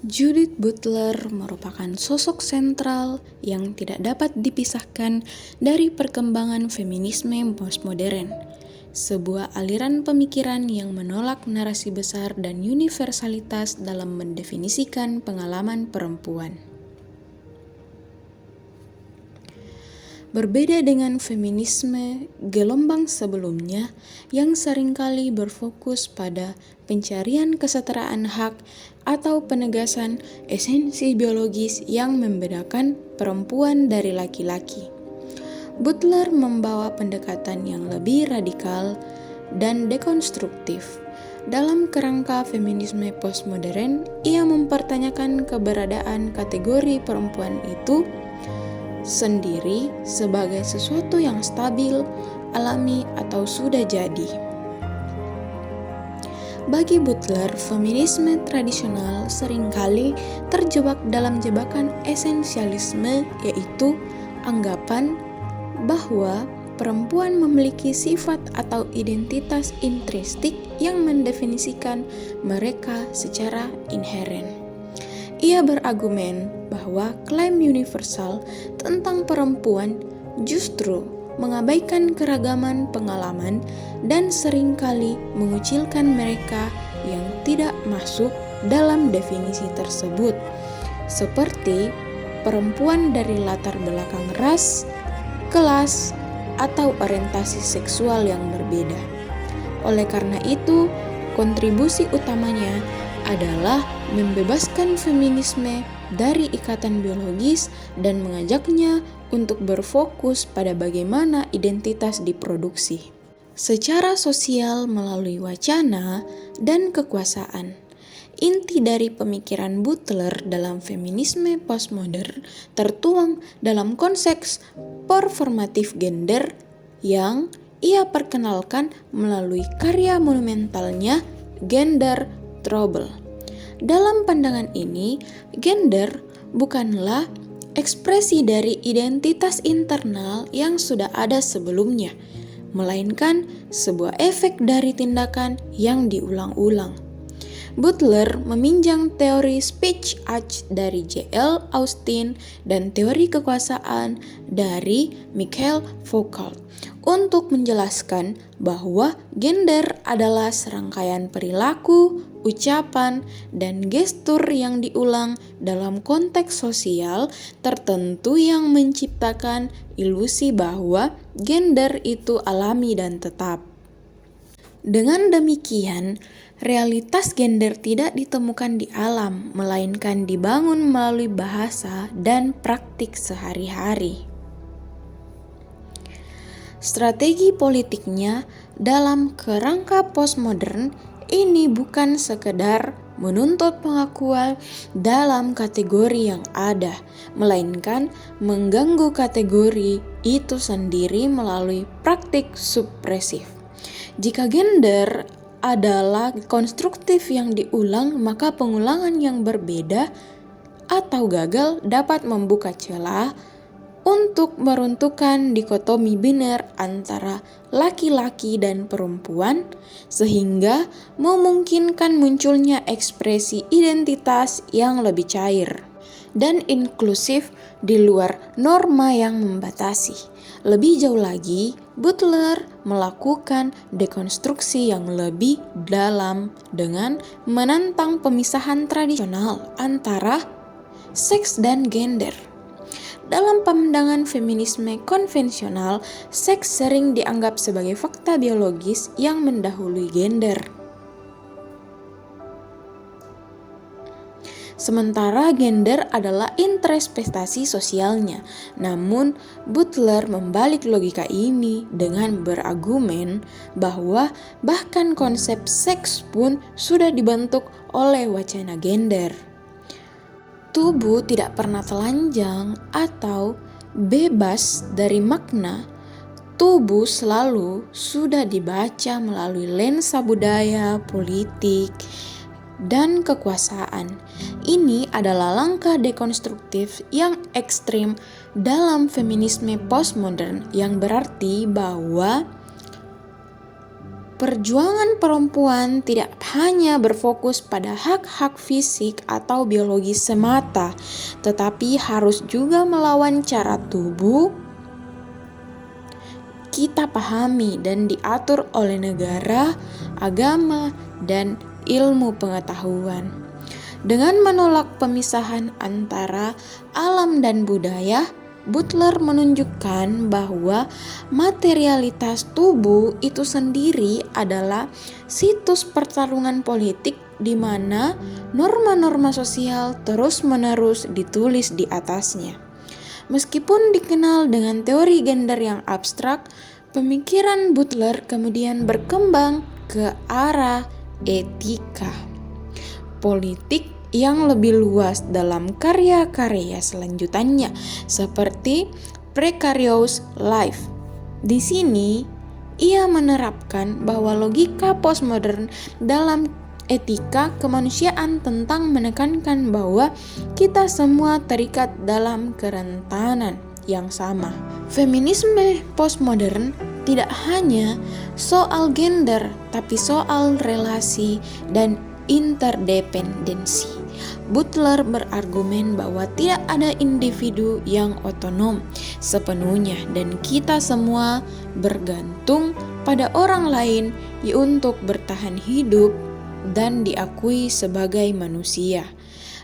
Judith Butler merupakan sosok sentral yang tidak dapat dipisahkan dari perkembangan feminisme postmodern, sebuah aliran pemikiran yang menolak narasi besar dan universalitas dalam mendefinisikan pengalaman perempuan. Berbeda dengan feminisme gelombang sebelumnya yang seringkali berfokus pada pencarian kesetaraan hak atau penegasan esensi biologis yang membedakan perempuan dari laki-laki. Butler membawa pendekatan yang lebih radikal dan dekonstruktif. Dalam kerangka feminisme postmodern, ia mempertanyakan keberadaan kategori perempuan itu sendiri sebagai sesuatu yang stabil, alami, atau sudah jadi. Bagi Butler, feminisme tradisional seringkali terjebak dalam jebakan esensialisme, yaitu anggapan bahwa perempuan memiliki sifat atau identitas intrinsik yang mendefinisikan mereka secara inheren. Ia berargumen bahwa klaim universal tentang perempuan justru mengabaikan keragaman pengalaman dan seringkali mengucilkan mereka yang tidak masuk dalam definisi tersebut, seperti perempuan dari latar belakang ras, kelas, atau orientasi seksual yang berbeda. Oleh karena itu, kontribusi utamanya adalah membebaskan feminisme dari ikatan biologis dan mengajaknya untuk berfokus pada bagaimana identitas diproduksi secara sosial melalui wacana dan kekuasaan. Inti dari pemikiran Butler dalam feminisme postmodern tertuang dalam konteks performatif gender yang ia perkenalkan melalui karya monumentalnya Gender Trouble. Dalam pandangan ini, gender bukanlah ekspresi dari identitas internal yang sudah ada sebelumnya, melainkan sebuah efek dari tindakan yang diulang-ulang. Butler meminjam teori speech act dari J.L. Austin dan teori kekuasaan dari Michael Foucault untuk menjelaskan bahwa gender adalah serangkaian perilaku, ucapan, dan gestur yang diulang dalam konteks sosial tertentu yang menciptakan ilusi bahwa gender itu alami dan tetap. Dengan demikian, realitas gender tidak ditemukan di alam, melainkan dibangun melalui bahasa dan praktik sehari-hari. Strategi politiknya dalam kerangka postmodern ini bukan sekedar menuntut pengakuan dalam kategori yang ada, melainkan mengganggu kategori itu sendiri melalui praktik subversif. Jika gender adalah konstruktif yang diulang, maka pengulangan yang berbeda atau gagal dapat membuka celah untuk meruntuhkan dikotomi biner antara laki-laki dan perempuan, sehingga memungkinkan munculnya ekspresi identitas yang lebih cair dan inklusif di luar norma yang membatasi. Lebih jauh lagi, Butler melakukan dekonstruksi yang lebih dalam dengan menantang pemisahan tradisional antara seks dan gender. Dalam pandangan feminisme konvensional, seks sering dianggap sebagai fakta biologis yang mendahului gender. Sementara gender adalah introspeksi sosialnya. Namun, Butler membalik logika ini dengan berargumen bahwa bahkan konsep seks pun sudah dibentuk oleh wacana gender. Tubuh tidak pernah telanjang atau bebas dari makna. Tubuh selalu sudah dibaca melalui lensa budaya, politik, dan kekuasaan. Ini adalah langkah dekonstruktif yang ekstrim dalam feminisme postmodern yang berarti bahwa Perjuangan perempuan tidak hanya berfokus pada hak-hak fisik atau biologis semata, tetapi harus juga melawan cara tubuh kita pahami dan diatur oleh negara, agama, dan ilmu pengetahuan. Dengan menolak pemisahan antara alam dan budaya, Butler menunjukkan bahwa materialitas tubuh itu sendiri adalah situs pertarungan politik di mana norma-norma sosial terus-menerus ditulis di atasnya. Meskipun dikenal dengan teori gender yang abstrak, pemikiran Butler kemudian berkembang ke arah etika politik yang lebih luas dalam karya-karya selanjutannya seperti Precarious Life. Di sini ia menerapkan bahwa logika postmodern dalam etika kemanusiaan tentang menekankan bahwa kita semua terikat dalam kerentanan yang sama. Feminisme postmodern tidak hanya soal gender, tapi soal relasi dan interdependensi. Butler berargumen bahwa tidak ada individu yang otonom sepenuhnya dan kita semua bergantung pada orang lain untuk bertahan hidup dan diakui sebagai manusia.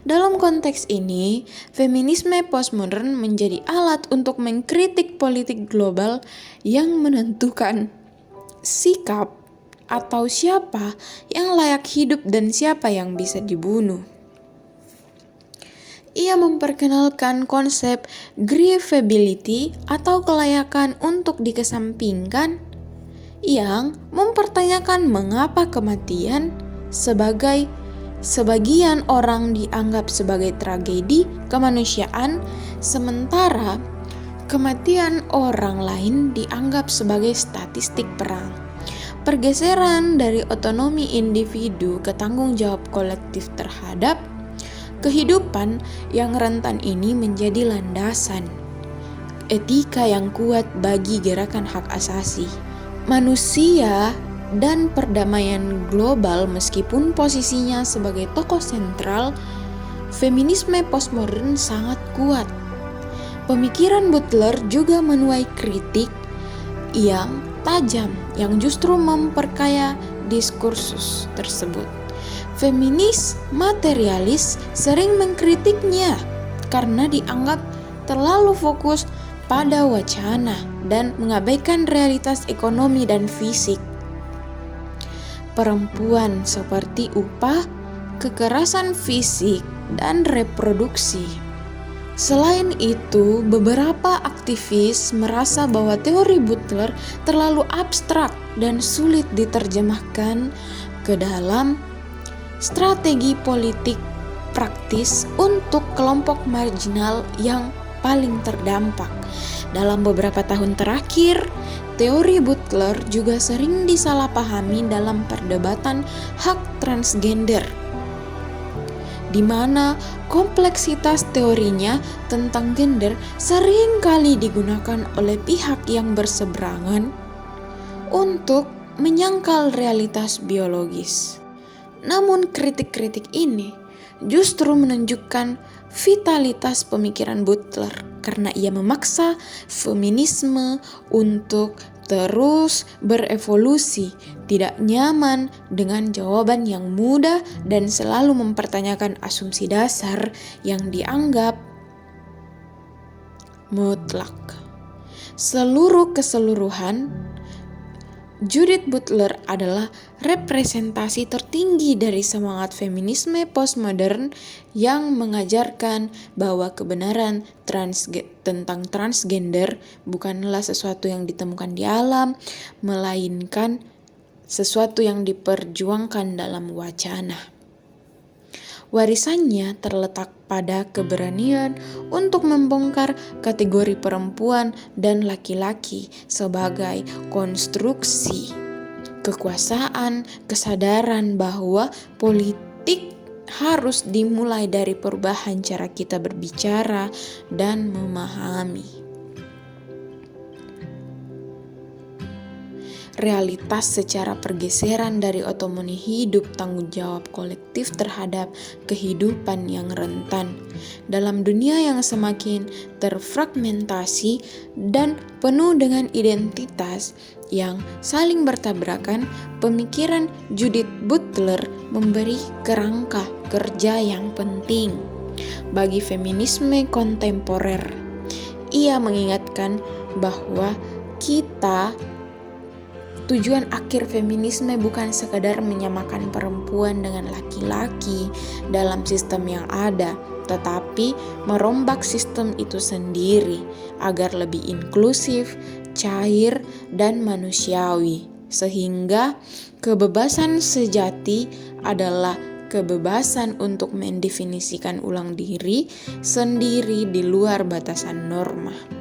Dalam konteks ini, feminisme postmodern menjadi alat untuk mengkritik politik global yang menentukan sikap atau siapa yang layak hidup dan siapa yang bisa dibunuh. Ia memperkenalkan konsep grievability atau kelayakan untuk dikesampingkan yang mempertanyakan mengapa kematian sebagian orang dianggap sebagai tragedi kemanusiaan sementara kematian orang lain dianggap sebagai statistik perang. Pergeseran dari otonomi individu ke tanggung jawab kolektif terhadap kehidupan yang rentan ini menjadi landasan etika yang kuat bagi gerakan hak asasi manusia dan perdamaian global. Meskipun posisinya sebagai tokoh sentral, feminisme postmodern sangat kuat. Pemikiran Butler juga menuai kritik yang tajam yang justru memperkaya diskursus tersebut. Feminis materialis sering mengkritiknya karena dianggap terlalu fokus pada wacana dan mengabaikan realitas ekonomi dan fisik perempuan seperti upah, kekerasan fisik, dan reproduksi. Selain itu, beberapa aktivis merasa bahwa teori Butler terlalu abstrak dan sulit diterjemahkan ke dalam strategi politik praktis untuk kelompok marginal yang paling terdampak. Dalam beberapa tahun terakhir, teori Butler juga sering disalahpahami dalam perdebatan hak transgender, di mana kompleksitas teorinya tentang gender sering kali digunakan oleh pihak yang berseberangan untuk menyangkal realitas biologis. Namun kritik-kritik ini justru menunjukkan vitalitas pemikiran Butler karena ia memaksa feminisme untuk terus berevolusi, tidak nyaman dengan jawaban yang mudah dan selalu mempertanyakan asumsi dasar yang dianggap mutlak. Seluruh keseluruhan, Judith Butler adalah representasi tertinggi dari semangat feminisme postmodern yang mengajarkan bahwa kebenaran tentang transgender bukanlah sesuatu yang ditemukan di alam, melainkan sesuatu yang diperjuangkan dalam wacana. Warisannya terletak pada keberanian untuk membongkar kategori perempuan dan laki-laki sebagai konstruksi kekuasaan, kesadaran bahwa politik harus dimulai dari perubahan cara kita berbicara dan memahami. realitas secara pergeseran dari otonomi hidup tanggung jawab kolektif terhadap kehidupan yang rentan. Dalam dunia yang semakin terfragmentasi dan penuh dengan identitas yang saling bertabrakan, pemikiran Judith Butler memberi kerangka kerja yang penting bagi feminisme kontemporer. Ia mengingatkan bahwa tujuan akhir feminisme bukan sekadar menyamakan perempuan dengan laki-laki dalam sistem yang ada, tetapi merombak sistem itu sendiri agar lebih inklusif, cair, dan manusiawi. Sehingga kebebasan sejati adalah kebebasan untuk mendefinisikan ulang diri sendiri di luar batasan norma.